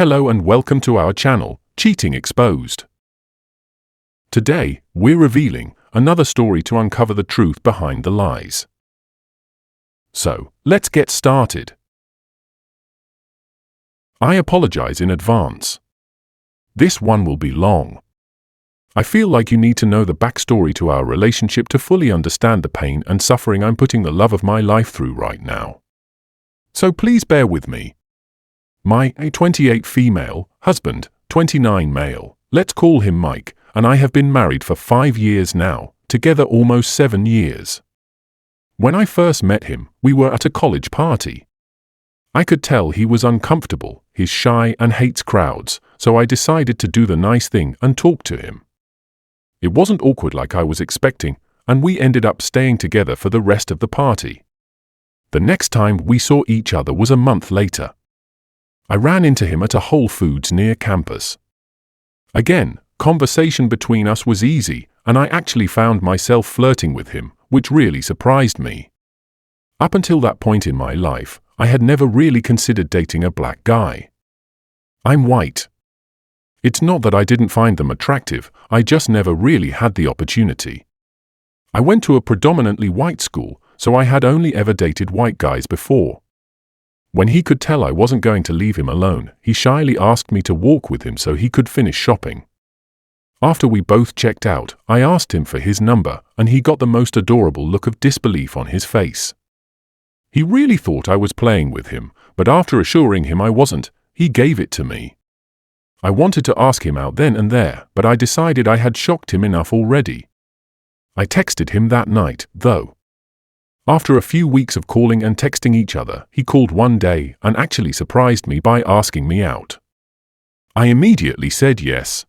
Hello and welcome to our channel, Cheating Exposed. Today, we're revealing another story to uncover the truth behind the lies. So, let's get started. I apologize in advance. This one will be long. I feel like you need to know the backstory to our relationship to fully understand the pain and suffering I'm putting the love of my life through right now. So please bear with me. My 28 female husband, 29 male, let's call him Mike, and I have been married for 5 years now, together almost 7 years. When I first met him, we were at a college party. I could tell he was uncomfortable, he's shy and hates crowds, so I decided to do the nice thing and talk to him. It wasn't awkward like I was expecting, and we ended up staying together for the rest of the party. The next time we saw each other was a month later. I ran into him at a Whole Foods near campus. Again, conversation between us was easy, and I actually found myself flirting with him, which really surprised me. Up until that point in my life, I had never really considered dating a black guy. I'm white. It's not that I didn't find them attractive, I just never really had the opportunity. I went to a predominantly white school, so I had only ever dated white guys before. When he could tell I wasn't going to leave him alone, he shyly asked me to walk with him so he could finish shopping. After we both checked out, I asked him for his number, and he got the most adorable look of disbelief on his face. He really thought I was playing with him, but after assuring him I wasn't, he gave it to me. I wanted to ask him out then and there, but I decided I had shocked him enough already. I texted him that night, though. After a few weeks of calling and texting each other, he called one day and actually surprised me by asking me out. I immediately said yes.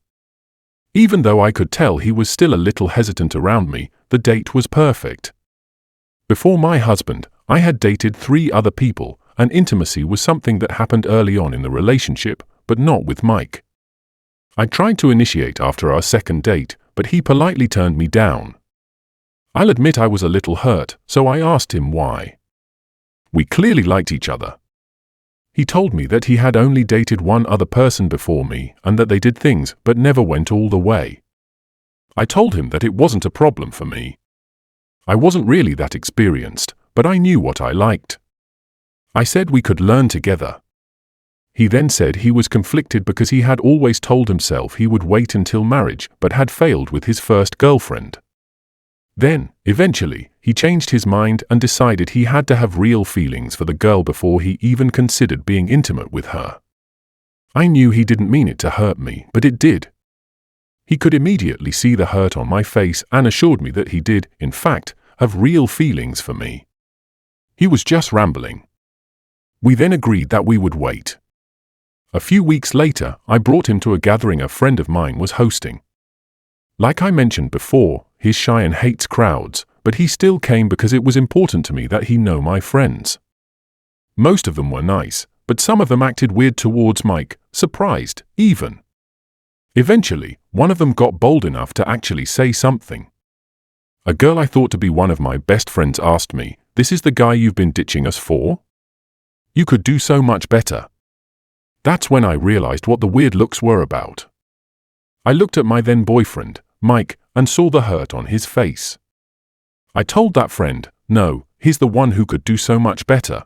Even though I could tell he was still a little hesitant around me, the date was perfect. Before my husband, I had dated 3 other people, and intimacy was something that happened early on in the relationship, but not with Mike. I tried to initiate after our second date, but he politely turned me down. I'll admit I was a little hurt, so I asked him why. We clearly liked each other. He told me that he had only dated one other person before me and that they did things but never went all the way. I told him that it wasn't a problem for me. I wasn't really that experienced, but I knew what I liked. I said we could learn together. He then said he was conflicted because he had always told himself he would wait until marriage but had failed with his first girlfriend. Then, eventually, he changed his mind and decided he had to have real feelings for the girl before he even considered being intimate with her. I knew he didn't mean it to hurt me, but it did. He could immediately see the hurt on my face and assured me that he did, in fact, have real feelings for me. He was just rambling. We then agreed that we would wait. A few weeks later, I brought him to a gathering a friend of mine was hosting. Like I mentioned before, he's shy and hates crowds, but he still came because it was important to me that he know my friends. Most of them were nice, but some of them acted weird towards Mike, surprised, even. Eventually, one of them got bold enough to actually say something. A girl I thought to be one of my best friends asked me, "This is the guy you've been ditching us for? You could do so much better." That's when I realized what the weird looks were about. I looked at my then boyfriend, Mike, and saw the hurt on his face. I told that friend, "No, he's the one who could do so much better.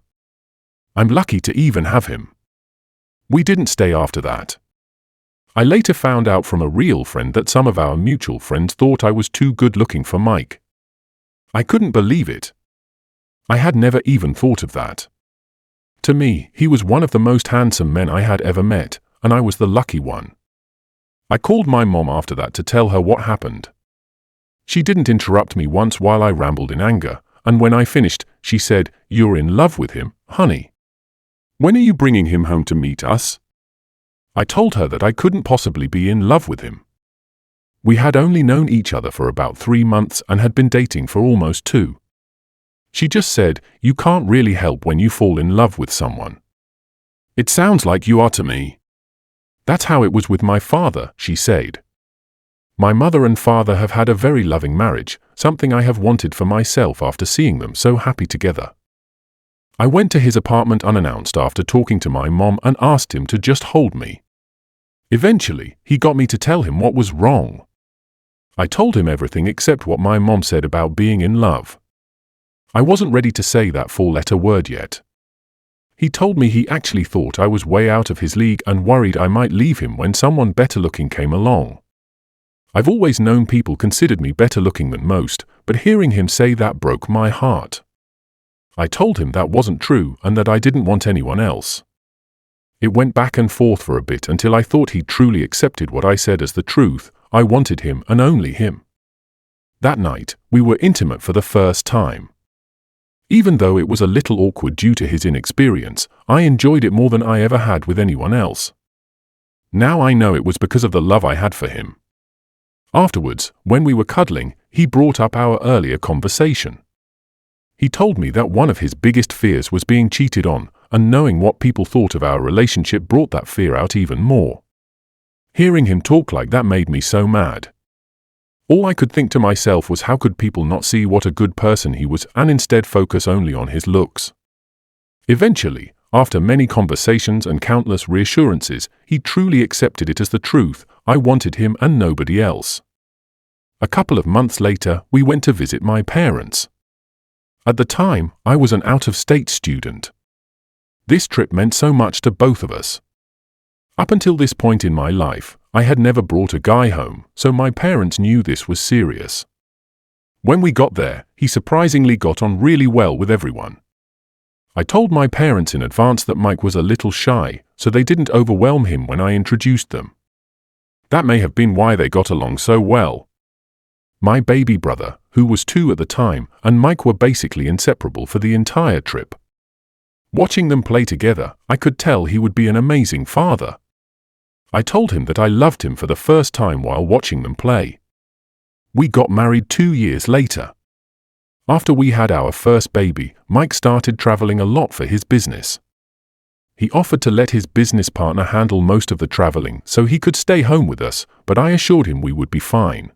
I'm lucky to even have him." We didn't stay after that. I later found out from a real friend that some of our mutual friends thought I was too good looking for Mike. I couldn't believe it. I had never even thought of that. To me, he was one of the most handsome men I had ever met, and I was the lucky one. I called my mom after that to tell her what happened. She didn't interrupt me once while I rambled in anger, and when I finished, she said, "You're in love with him, honey. When are you bringing him home to meet us?" I told her that I couldn't possibly be in love with him. We had only known each other for about 3 months and had been dating for almost 2. She just said, "You can't really help when you fall in love with someone. It sounds like you are to me." That's how it was with my father, she said. My mother and father have had a very loving marriage, something I have wanted for myself after seeing them so happy together. I went to his apartment unannounced after talking to my mom and asked him to just hold me. Eventually, he got me to tell him what was wrong. I told him everything except what my mom said about being in love. I wasn't ready to say that four-letter word yet. He told me he actually thought I was way out of his league and worried I might leave him when someone better looking came along. I've always known people considered me better looking than most, but hearing him say that broke my heart. I told him that wasn't true and that I didn't want anyone else. It went back and forth for a bit until I thought he truly accepted what I said as the truth. I wanted him and only him. That night, we were intimate for the first time. Even though it was a little awkward due to his inexperience, I enjoyed it more than I ever had with anyone else. Now I know it was because of the love I had for him. Afterwards, when we were cuddling, he brought up our earlier conversation. He told me that one of his biggest fears was being cheated on, and knowing what people thought of our relationship brought that fear out even more. Hearing him talk like that made me so mad. All I could think to myself was how could people not see what a good person he was and instead focus only on his looks. Eventually, after many conversations and countless reassurances, he truly accepted it as the truth. I wanted him and nobody else. A couple of months later, we went to visit my parents. At the time, I was an out-of-state student. This trip meant so much to both of us. Up until this point in my life, I had never brought a guy home, so my parents knew this was serious. When we got there, he surprisingly got on really well with everyone. I told my parents in advance that Mike was a little shy, so they didn't overwhelm him when I introduced them. That may have been why they got along so well. My baby brother, who was 2 at the time, and Mike were basically inseparable for the entire trip. Watching them play together, I could tell he would be an amazing father. I told him that I loved him for the first time while watching them play. We got married 2 years later. After we had our first baby, Mike started traveling a lot for his business. He offered to let his business partner handle most of the traveling so he could stay home with us, but I assured him we would be fine.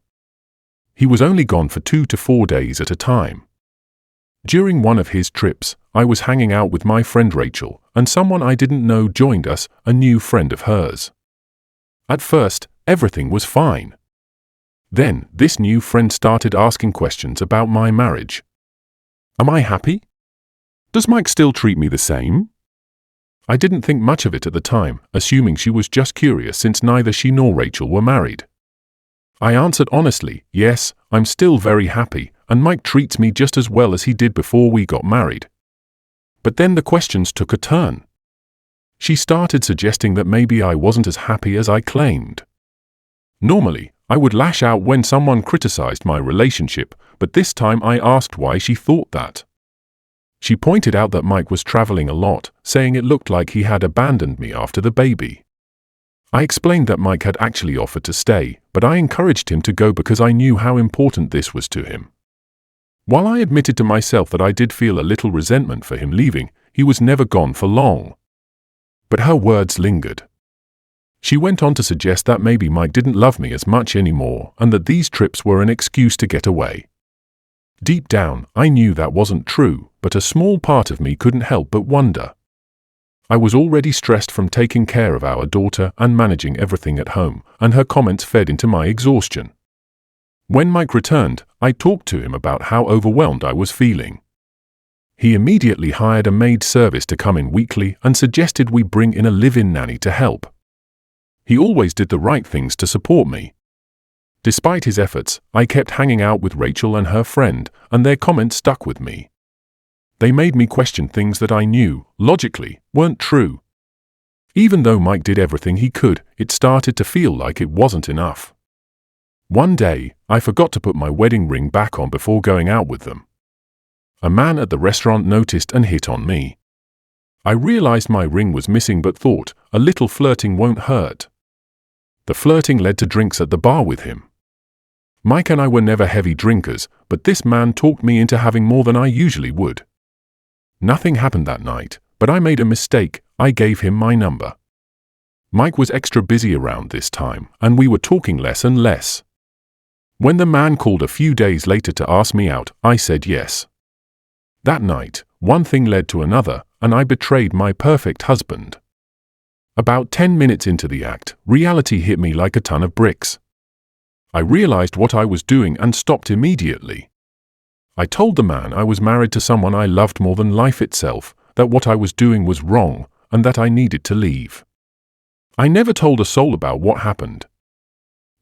He was only gone for 2 to 4 days at a time. During one of his trips, I was hanging out with my friend Rachel, and someone I didn't know joined us, a new friend of hers. At first, everything was fine. Then, this new friend started asking questions about my marriage. Am I happy? Does Mike still treat me the same? I didn't think much of it at the time, assuming she was just curious since neither she nor Rachel were married. I answered honestly, yes, I'm still very happy, and Mike treats me just as well as he did before we got married. But then the questions took a turn. She started suggesting that maybe I wasn't as happy as I claimed. Normally, I would lash out when someone criticized my relationship, but this time I asked why she thought that. She pointed out that Mike was traveling a lot, saying it looked like he had abandoned me after the baby. I explained that Mike had actually offered to stay, but I encouraged him to go because I knew how important this was to him. While I admitted to myself that I did feel a little resentment for him leaving, he was never gone for long. But her words lingered. She went on to suggest that maybe Mike didn't love me as much anymore and that these trips were an excuse to get away. Deep down, I knew that wasn't true, but a small part of me couldn't help but wonder. I was already stressed from taking care of our daughter and managing everything at home, and her comments fed into my exhaustion. When Mike returned, I talked to him about how overwhelmed I was feeling. He immediately hired a maid service to come in weekly and suggested we bring in a live-in nanny to help. He always did the right things to support me. Despite his efforts, I kept hanging out with Rachel and her friend, and their comments stuck with me. They made me question things that I knew, logically, weren't true. Even though Mike did everything he could, it started to feel like it wasn't enough. One day, I forgot to put my wedding ring back on before going out with them. A man at the restaurant noticed and hit on me. I realized my ring was missing but thought, a little flirting won't hurt. The flirting led to drinks at the bar with him. Mike and I were never heavy drinkers, but this man talked me into having more than I usually would. Nothing happened that night, but I made a mistake. I gave him my number. Mike was extra busy around this time, and we were talking less and less. When the man called a few days later to ask me out, I said yes. That night, one thing led to another, and I betrayed my perfect husband. About 10 minutes into the act, reality hit me like a ton of bricks. I realized what I was doing and stopped immediately. I told the man I was married to someone I loved more than life itself, that what I was doing was wrong, and that I needed to leave. I never told a soul about what happened.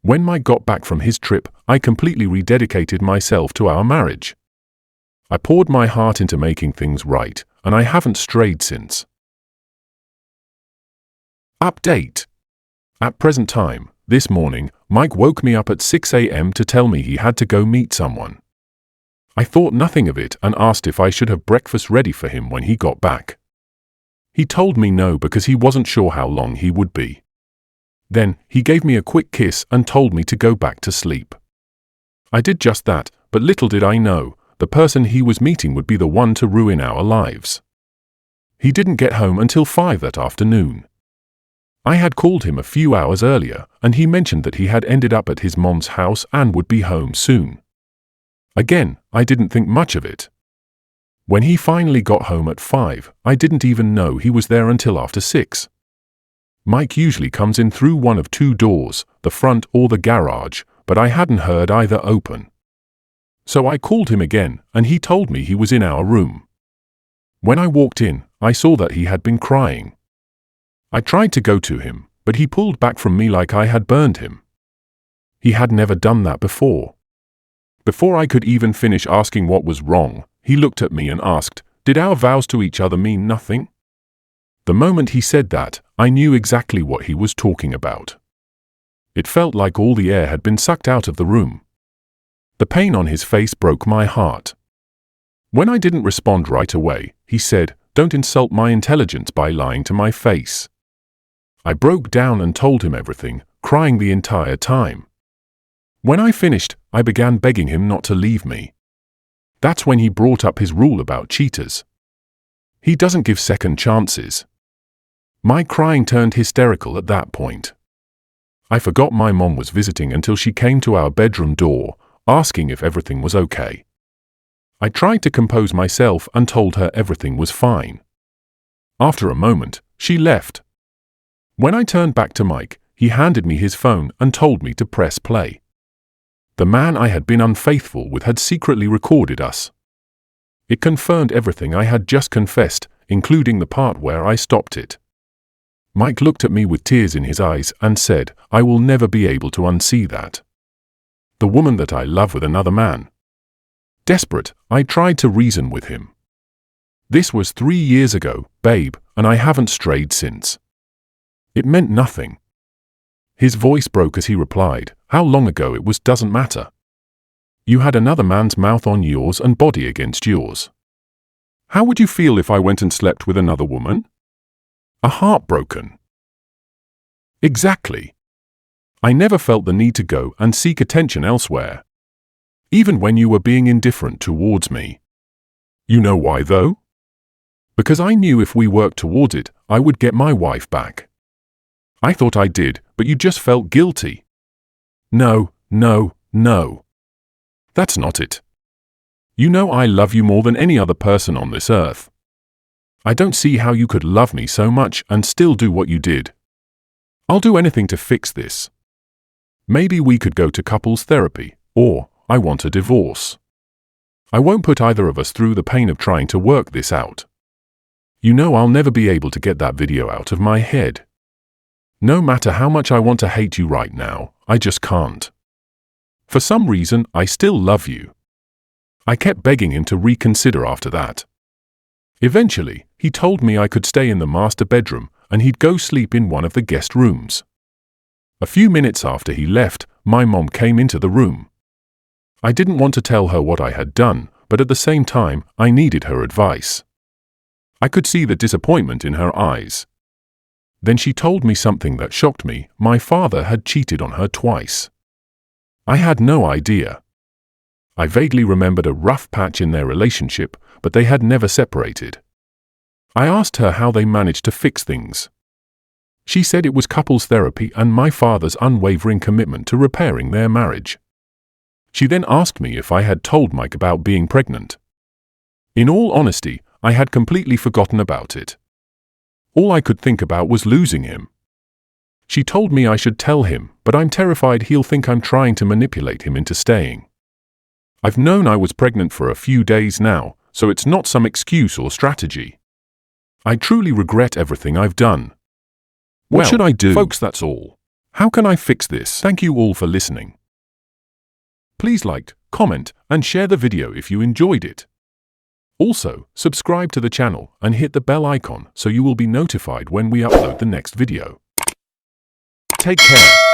When Mike got back from his trip, I completely rededicated myself to our marriage. I poured my heart into making things right, and I haven't strayed since. Update. At present time, this morning, Mike woke me up at 6 a.m. to tell me he had to go meet someone. I thought nothing of it and asked if I should have breakfast ready for him when he got back. He told me no because he wasn't sure how long he would be. Then, he gave me a quick kiss and told me to go back to sleep. I did just that, but little did I know, the person he was meeting would be the one to ruin our lives. He didn't get home until 5 that afternoon. I had called him a few hours earlier, and he mentioned that he had ended up at his mom's house and would be home soon. Again, I didn't think much of it. When he finally got home at 5, I didn't even know he was there until after 6. Mike usually comes in through one of 2 doors, the front or the garage, but I hadn't heard either open. So I called him again, and he told me he was in our room. When I walked in, I saw that he had been crying. I tried to go to him, but he pulled back from me like I had burned him. He had never done that before. Before I could even finish asking what was wrong, he looked at me and asked, "Did our vows to each other mean nothing?" The moment he said that, I knew exactly what he was talking about. It felt like all the air had been sucked out of the room. The pain on his face broke my heart. When I didn't respond right away, he said, "Don't insult my intelligence by lying to my face." I broke down and told him everything, crying the entire time. When I finished, I began begging him not to leave me. That's when he brought up his rule about cheaters. He doesn't give second chances. My crying turned hysterical at that point. I forgot my mom was visiting until she came to our bedroom door, asking if everything was okay. I tried to compose myself and told her everything was fine. After a moment, she left. When I turned back to Mike, he handed me his phone and told me to press play. The man I had been unfaithful with had secretly recorded us. It confirmed everything I had just confessed, including the part where I stopped it. Mike looked at me with tears in his eyes and said, "I will never be able to unsee that. The woman that I love with another man." Desperate, I tried to reason with him. "This was 3 years ago, babe, and I haven't strayed since." It meant nothing. His voice broke as he replied, "How long ago it was doesn't matter. You had another man's mouth on yours and body against yours. How would you feel if I went and slept with another woman? A heartbroken." Exactly. I never felt the need to go and seek attention elsewhere. Even when you were being indifferent towards me. You know why though? Because I knew if we worked towards it, I would get my wife back. I thought I did, but you just felt guilty. No, no, no. That's not it. You know I love you more than any other person on this earth. I don't see how you could love me so much and still do what you did. I'll do anything to fix this. Maybe we could go to couples therapy, or I want a divorce. I won't put either of us through the pain of trying to work this out. You know I'll never be able to get that video out of my head. No matter how much I want to hate you right now, I just can't. For some reason, I still love you." I kept begging him to reconsider after that. Eventually, he told me I could stay in the master bedroom and he'd go sleep in one of the guest rooms. A few minutes after he left, my mom came into the room. I didn't want to tell her what I had done, but at the same time, I needed her advice. I could see the disappointment in her eyes. Then she told me something that shocked me. My father had cheated on her twice. I had no idea. I vaguely remembered a rough patch in their relationship, but they had never separated. I asked her how they managed to fix things. She said it was couples therapy and my father's unwavering commitment to repairing their marriage. She then asked me if I had told Mike about being pregnant. In all honesty, I had completely forgotten about it. All I could think about was losing him. She told me I should tell him, but I'm terrified he'll think I'm trying to manipulate him into staying. I've known I was pregnant for a few days now, so it's not some excuse or strategy. I truly regret everything I've done. What should I do? Folks, that's all. How can I fix this? Thank you all for listening. Please like, comment, and share the video if you enjoyed it. Also, subscribe to the channel and hit the bell icon so you will be notified when we upload the next video. Take care.